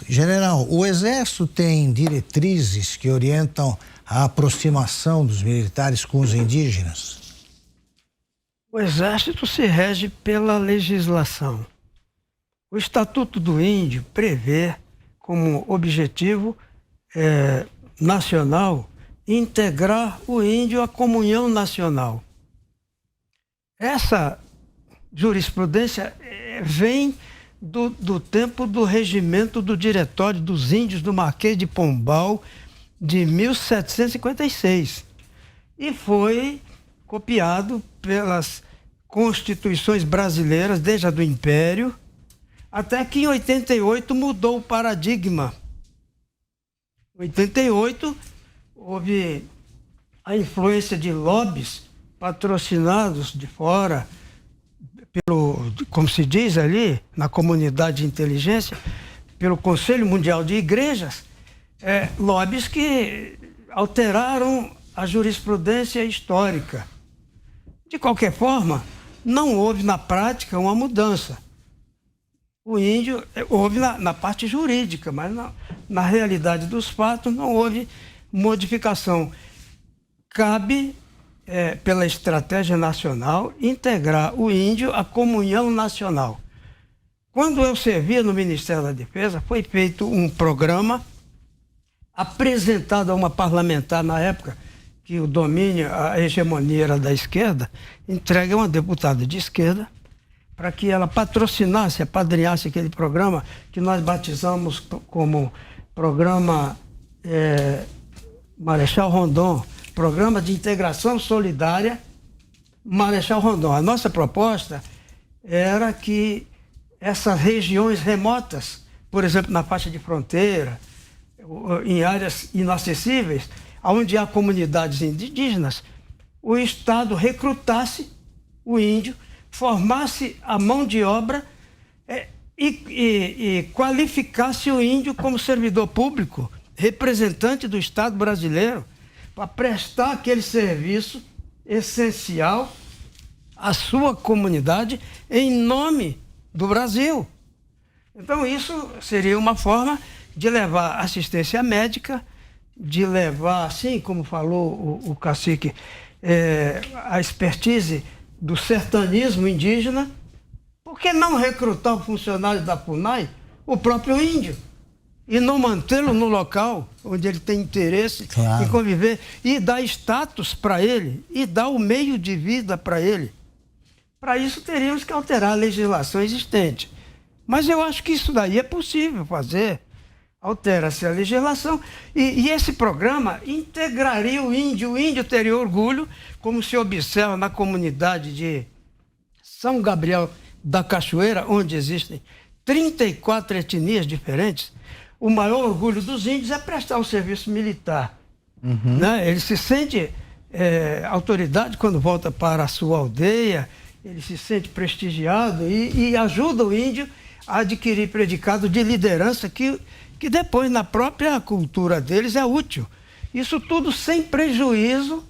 General, o Exército tem diretrizes que orientam a aproximação dos militares com os indígenas? O Exército se rege pela legislação. O Estatuto do Índio prevê como objetivo nacional integrar o índio à comunhão nacional. Essa jurisprudência vem do tempo do regimento do Diretório dos Índios do Marquês de Pombal, de 1756. E foi copiado pelas constituições brasileiras, desde a do Império, até que em 88 mudou o paradigma. Em 88 houve a influência de lobbies patrocinados de fora, como se diz ali, na comunidade de inteligência, pelo Conselho Mundial de Igrejas, lobbies que alteraram a jurisprudência histórica. De qualquer forma, não houve na prática uma mudança. O índio houve na parte jurídica, mas na realidade dos fatos não houve modificação. Cabe, pela estratégia nacional, integrar o índio à comunhão nacional. Quando eu servia no Ministério da Defesa, foi feito um programa apresentado a uma parlamentar na época, que o domínio, a hegemonia era da esquerda, entregue a uma deputada de esquerda, para que ela patrocinasse, apadrinhasse aquele programa que nós batizamos como Programa Marechal Rondon, Programa de Integração Solidária Marechal Rondon. A nossa proposta era que essas regiões remotas, por exemplo, na faixa de fronteira, em áreas inacessíveis, onde há comunidades indígenas, o Estado recrutasse o índio, formasse a mão de obra e qualificasse o índio como servidor público, representante do Estado brasileiro, para prestar aquele serviço essencial à sua comunidade em nome do Brasil. Então isso seria uma forma de levar assistência médica, de levar, assim como falou o cacique, a expertise do sertanismo indígena. Por que não recrutar o funcionário da FUNAI, o próprio índio, e não mantê-lo no local onde ele tem interesse em conviver, e dar status para ele, e dar o meio de vida para ele? Para isso teríamos que alterar a legislação existente. Mas eu acho que isso daí é possível fazer. Altera-se a legislação e esse programa integraria o índio teria orgulho, como se observa na comunidade de São Gabriel da Cachoeira, onde existem 34 etnias diferentes. O maior orgulho dos índios é prestar o serviço militar. Né? Ele se sente autoridade quando volta para a sua aldeia, ele se sente prestigiado e ajuda o índio a adquirir predicado de liderança que depois, na própria cultura deles, é útil. Isso tudo sem prejuízo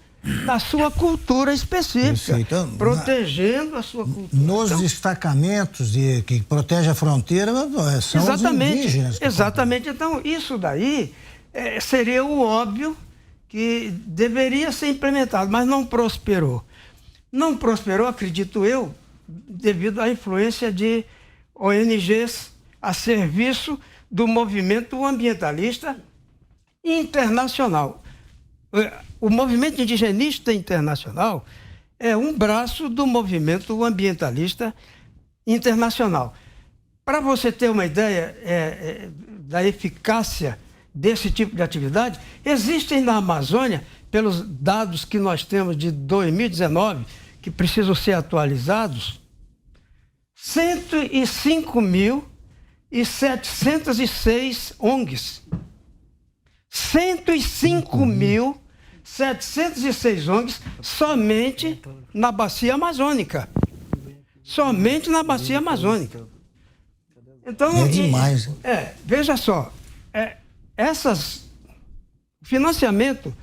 da sua cultura específica, então, protegendo a sua cultura. Nos destacamentos que protegem a fronteira são os indígenas. Exatamente. Então, isso daí seria o óbvio que deveria ser implementado, mas não prosperou. Não prosperou, acredito eu, devido à influência de ONGs a serviço do movimento ambientalista internacional. O movimento indigenista internacional é um braço do movimento ambientalista internacional. Para você ter uma ideia da eficácia desse tipo de atividade, existem na Amazônia, pelos dados que nós temos de 2019, que precisam ser atualizados, 105.706 ONGs. 105.706 ONGs somente na Bacia Amazônica. Somente na Bacia Amazônica. Então, é demais. Veja só, o financiamento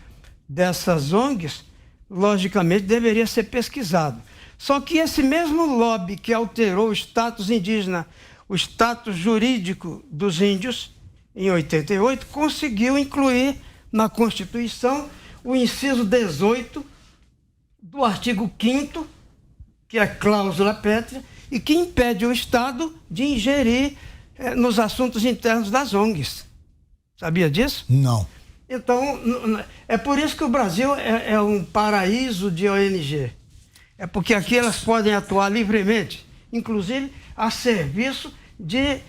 dessas ONGs, logicamente, deveria ser pesquisado. Só que esse mesmo lobby que alterou o status indígena, o status jurídico dos índios, em 88, conseguiu incluir na Constituição o inciso 18 do artigo 5º, que é a cláusula pétrea, e que impede o Estado de ingerir nos assuntos internos das ONGs. Sabia disso? Não. Então, é por isso que o Brasil é um paraíso de ONG. É porque aqui elas podem atuar livremente, inclusive a serviço de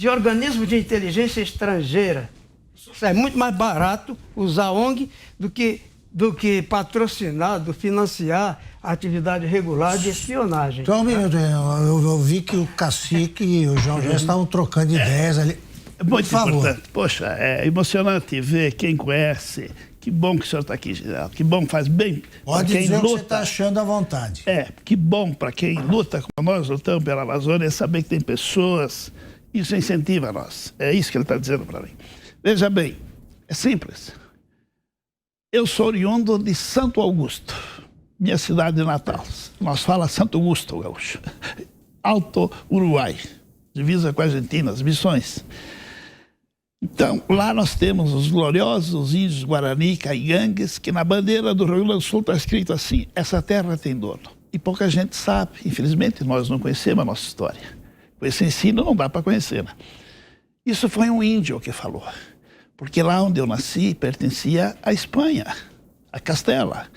organismos de inteligência estrangeira. Isso é muito mais barato usar ONG do que patrocinar, financiar a atividade regular de espionagem. Só um minuto, eu vi que o Cacique e o João já estavam trocando ideias ali. Muito importante. Poxa, é emocionante ver quem conhece. Que bom que o senhor está aqui, general. Que bom, faz bem. Pode quem dizer luta. o que você está achando à vontade. Que bom para quem luta como nós lutamos pela Amazônia, saber que tem pessoas. Isso incentiva nós. É isso que ele está dizendo para mim. Veja bem, é simples. Eu sou oriundo de Santo Augusto, minha cidade natal. Nós fala Santo Augusto, gaúcho. Alto Uruguai, divisa com a Argentina, as Missões. Então, lá nós temos os gloriosos índios Guarani, Caigangues, que na bandeira do Rio Grande do Sul está escrito assim: essa terra tem dono. E pouca gente sabe, infelizmente nós não conhecemos a nossa história. Com esse ensino não dá para conhecer. Né? Isso foi um índio que falou, porque lá onde eu nasci pertencia à Espanha, a Castela.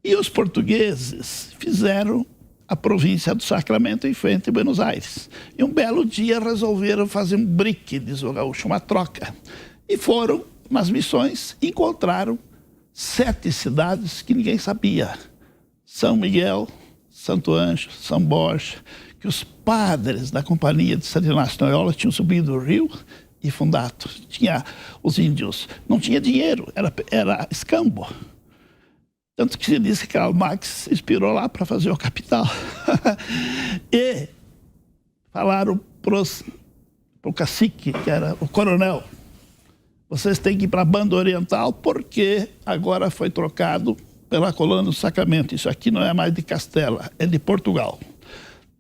E os portugueses fizeram a província do Sacramento em frente a Buenos Aires. E um belo dia resolveram fazer um brique, diz o gaúcho, uma troca. E foram nas missões e encontraram 7 cidades que ninguém sabia. São Miguel, Santo Ângelo, São Borja, que os padres da Companhia de Santo Inácio de Loyola tinham subido o rio e fundado. Tinha os índios, não tinha dinheiro, era escambo. Tanto que se diz que Karl Marx se inspirou lá para fazer o Capital. E falaram para o cacique, que era o coronel, vocês têm que ir para a banda oriental porque agora foi trocado pela colônia do Sacramento. Isso aqui não é mais de Castela, é de Portugal.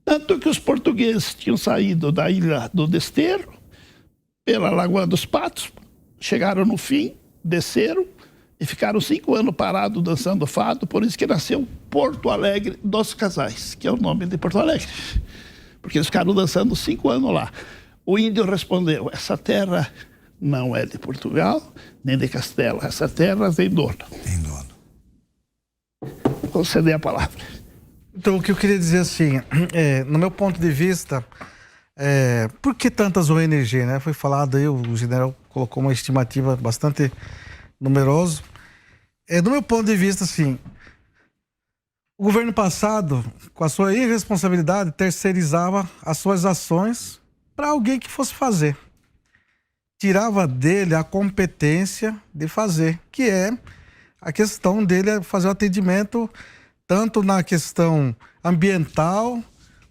Tanto que os portugueses tinham saído da Ilha do Desterro, pela Lagoa dos Patos, chegaram no fim, desceram, e ficaram 5 anos parados dançando fado, por isso que nasceu Porto Alegre dos Casais, que é o nome de Porto Alegre. Porque eles ficaram dançando 5 anos lá. O índio respondeu: essa terra não é de Portugal, nem de Castela. Essa terra tem dono. Tem dono. Vou ceder a palavra. Então, o que eu queria dizer assim, no meu ponto de vista, por que tantas ONG, né? Foi falado aí, o general colocou uma estimativa bastante numeroso. Do meu ponto de vista, assim, o governo passado, com a sua irresponsabilidade, terceirizava as suas ações para alguém que fosse fazer. Tirava dele a competência de fazer, que é a questão dele fazer o atendimento tanto na questão ambiental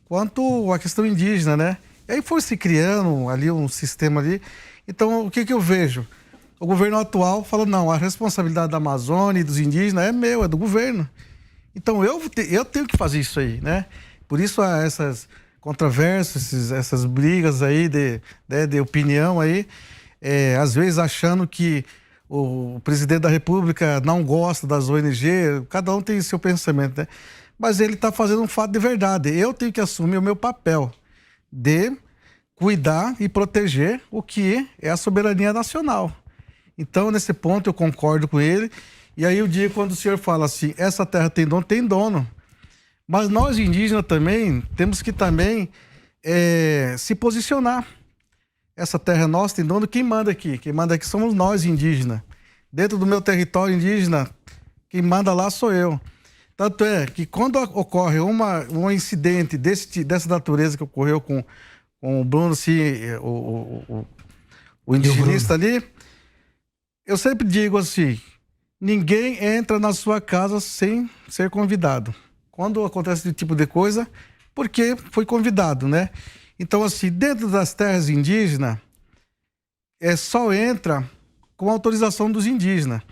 quanto a questão indígena, né? E aí foi se criando ali um sistema ali. Então, o que eu vejo? O governo atual fala, não, a responsabilidade da Amazônia e dos indígenas é meu, é do governo. Então eu tenho que fazer isso aí, né? Por isso há essas controvérsias, essas brigas aí de opinião aí, às vezes achando que o presidente da República não gosta das ONG, cada um tem seu pensamento, né? Mas ele está fazendo um fato de verdade. Eu tenho que assumir o meu papel de cuidar e proteger o que é a soberania nacional. Então, nesse ponto, eu concordo com ele. E aí, o dia quando o senhor fala assim, essa terra tem dono. Mas nós, indígenas, também, temos que também se posicionar. Essa terra é nossa, tem dono. Quem manda aqui? Quem manda aqui somos nós, indígenas. Dentro do meu território indígena, quem manda lá sou eu. Tanto é que quando ocorre um incidente dessa natureza que ocorreu com o Bruno, assim, o indigenista ali, eu sempre digo assim, ninguém entra na sua casa sem ser convidado. Quando acontece esse tipo de coisa, porque foi convidado, né? Então, assim, dentro das terras indígenas, só entra com autorização dos indígenas.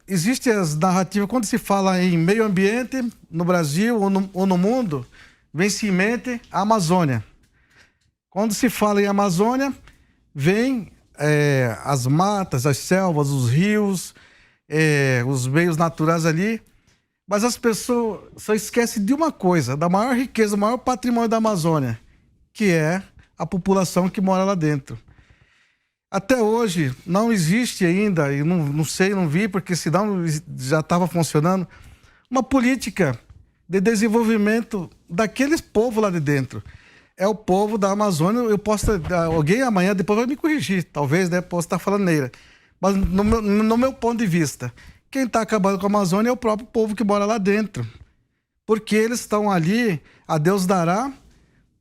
Existem as narrativas, quando se fala em meio ambiente, no Brasil ou no mundo, vem-se em mente a Amazônia. Quando se fala em Amazônia, vem as matas, as selvas, os rios, os meios naturais ali, mas as pessoas só esquecem de uma coisa, da maior riqueza, o maior patrimônio da Amazônia, que é a população que mora lá dentro. Até hoje não existe ainda, e não sei, não vi, porque senão já estava funcionando, uma política de desenvolvimento daqueles povos lá de dentro. É o povo da Amazônia. Eu posso, alguém amanhã depois vai me corrigir, talvez, né? Posso estar falando neira. Mas no meu ponto de vista, quem está acabando com a Amazônia é o próprio povo que mora lá dentro. Porque eles estão ali, a Deus dará,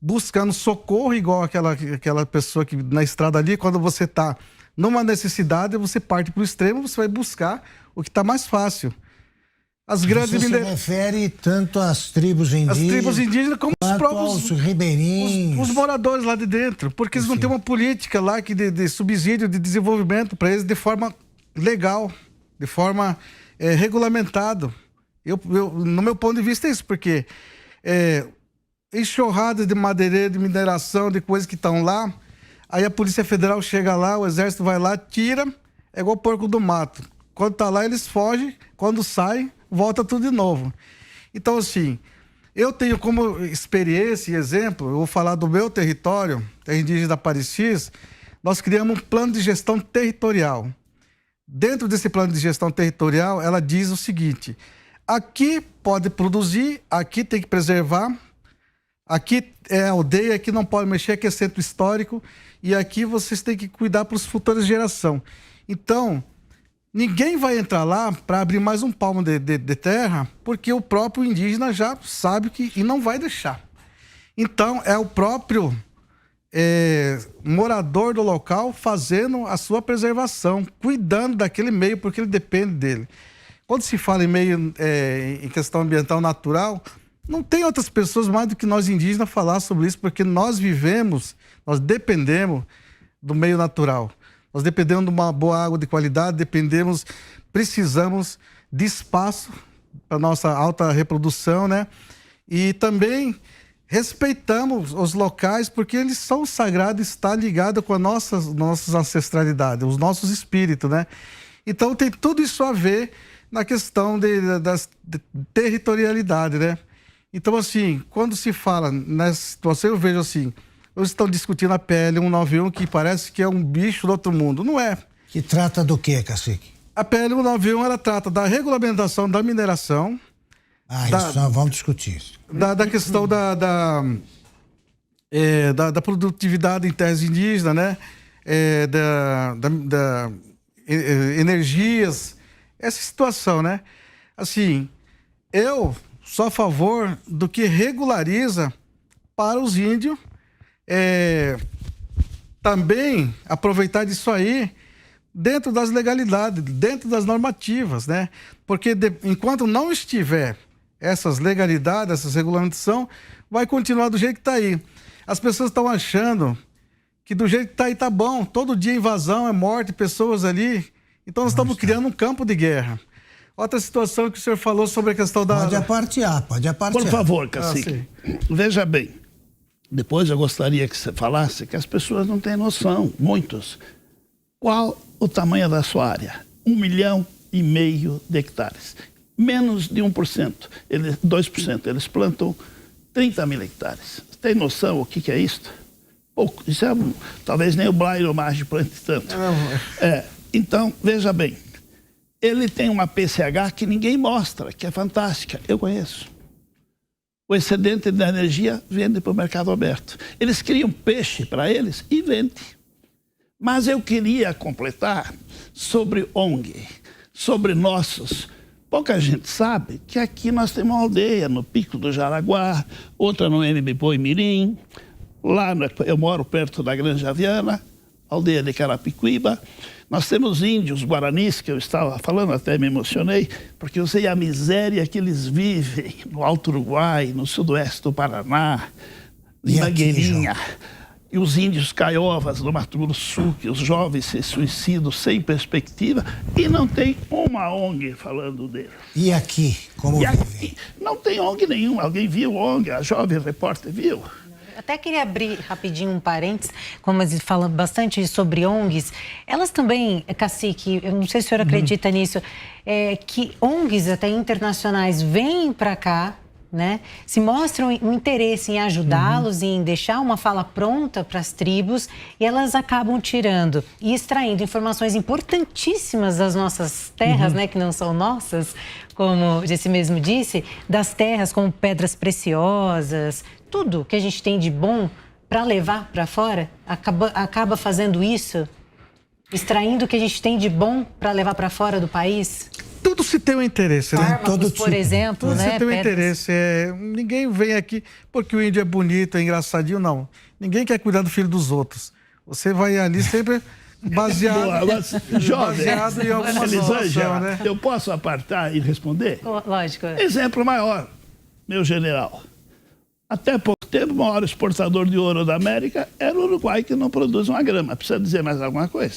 buscando socorro, igual aquela pessoa que na estrada ali, quando você está numa necessidade, você parte para o extremo, você vai buscar o que está mais fácil. As grandes Você se refere tanto às tribos indígenas, como os próprios ribeirinhos, os moradores lá de dentro, porque eles não têm uma política lá de subsídio, de desenvolvimento para eles de forma legal, de forma regulamentada. No meu ponto de vista é isso, porque enxurradas de madeireiro, de mineração, de coisas que estão lá, aí a Polícia Federal chega lá, o Exército vai lá, tira, é igual porco do mato. Quando tá lá, eles fogem, quando saem, volta tudo de novo. Então, assim, eu tenho como experiência e exemplo, eu vou falar do meu território, terra indígena da Parecis, nós criamos um plano de gestão territorial. Dentro desse plano de gestão territorial, ela diz o seguinte: aqui pode produzir, aqui tem que preservar, aqui é aldeia, aqui não pode mexer, aqui é centro histórico, e aqui vocês têm que cuidar para as futuras gerações. Então, ninguém vai entrar lá para abrir mais um palmo de terra, porque o próprio indígena já sabe e não vai deixar. Então, é o próprio morador do local fazendo a sua preservação, cuidando daquele meio, porque ele depende dele. Quando se fala em meio, em questão ambiental natural, não tem outras pessoas mais do que nós indígenas falar sobre isso, porque nós vivemos, nós dependemos do meio natural. Nós dependemos de uma boa água de qualidade, precisamos de espaço para nossa alta reprodução, né? E também respeitamos os locais, porque eles são sagrados, está ligado com a nossa ancestralidade, os nossos espíritos, né? Então tem tudo isso a ver na questão de territorialidade, né? Então, assim, quando se fala nessa situação, eu vejo assim, eles estão discutindo a PL 191, que parece que é um bicho do outro mundo. Não é. Que trata do quê, cacique? A PL 191, ela trata da regulamentação da mineração. Isso nós vamos discutir isso. Da questão da produtividade em terras indígenas, né? Energias. Essa situação, né? Assim, eu sou a favor do que regulariza para os índios. Também aproveitar disso aí dentro das legalidades, dentro das normativas, né? Porque enquanto não estiver essas legalidades, essas regulamentação, vai continuar do jeito que está aí. As pessoas estão achando que do jeito que está aí tá bom, todo dia invasão, morte, pessoas ali. Então nós estamos criando um campo de guerra. Outra situação que o senhor falou sobre a questão da... Pode apartear. Por favor, cacique. Veja bem. Depois eu gostaria que você falasse que as pessoas não têm noção, muitos. Qual o tamanho da sua área? 1,5 milhão de hectares. Menos de 1%, 2%. Eles plantam 30 mil hectares. Você tem noção o que é isso? Pouco. Isso é talvez nem o Blairo Maggi plante tanto. Então, veja bem. Ele tem uma PCH que ninguém mostra, que é fantástica. Eu conheço. O excedente da energia vende para o mercado aberto. Eles criam peixe para eles e vendem. Mas eu queria completar sobre ONG, sobre nossos. Pouca gente sabe que aqui nós temos uma aldeia no Pico do Jaraguá, outra no Mbipoi Mirim. Lá eu moro perto da Granja Viana, aldeia de Carapicuíba. Nós temos índios guaranis, que eu estava falando, até me emocionei, porque eu sei a miséria que eles vivem no Alto Uruguai, no sudoeste do Paraná, em Mangueirinha. E os índios caiovas do Mato Grosso do Sul, que os jovens se suicidam sem perspectiva, e não tem uma ONG falando deles. E aqui, como vivem? Não tem ONG nenhuma. Alguém viu ONG? A Jovem Repórter viu? Até queria abrir rapidinho um parênteses, como eles falam bastante sobre ONGs. Elas também, Cacique, eu não sei se o senhor acredita nisso, que ONGs até internacionais vêm para cá, né, se mostram um interesse em ajudá-los, em deixar uma fala pronta para as tribos, e elas acabam tirando e extraindo informações importantíssimas das nossas terras, né, que não são nossas, como esse mesmo disse, das terras como pedras preciosas, tudo que a gente tem de bom para levar para fora, acaba fazendo isso, extraindo o que a gente tem de bom para levar para fora do país. Tudo se tem um interesse, né? Fármacos, Todo por tipo. exemplo, Tudo né? se tem um pedras. interesse. Ninguém vem aqui porque o índio é bonito, é engraçadinho, não. Ninguém quer cuidar do filho dos outros. Você vai ali sempre baseado, Boa, mas, jovem, baseado em alguma Elisângela, situação, né? eu posso apartar e responder? Lógico. Exemplo maior, meu general. Até pouco tempo, o maior exportador de ouro da América era o Uruguai, que não produz uma grama. Precisa dizer mais alguma coisa?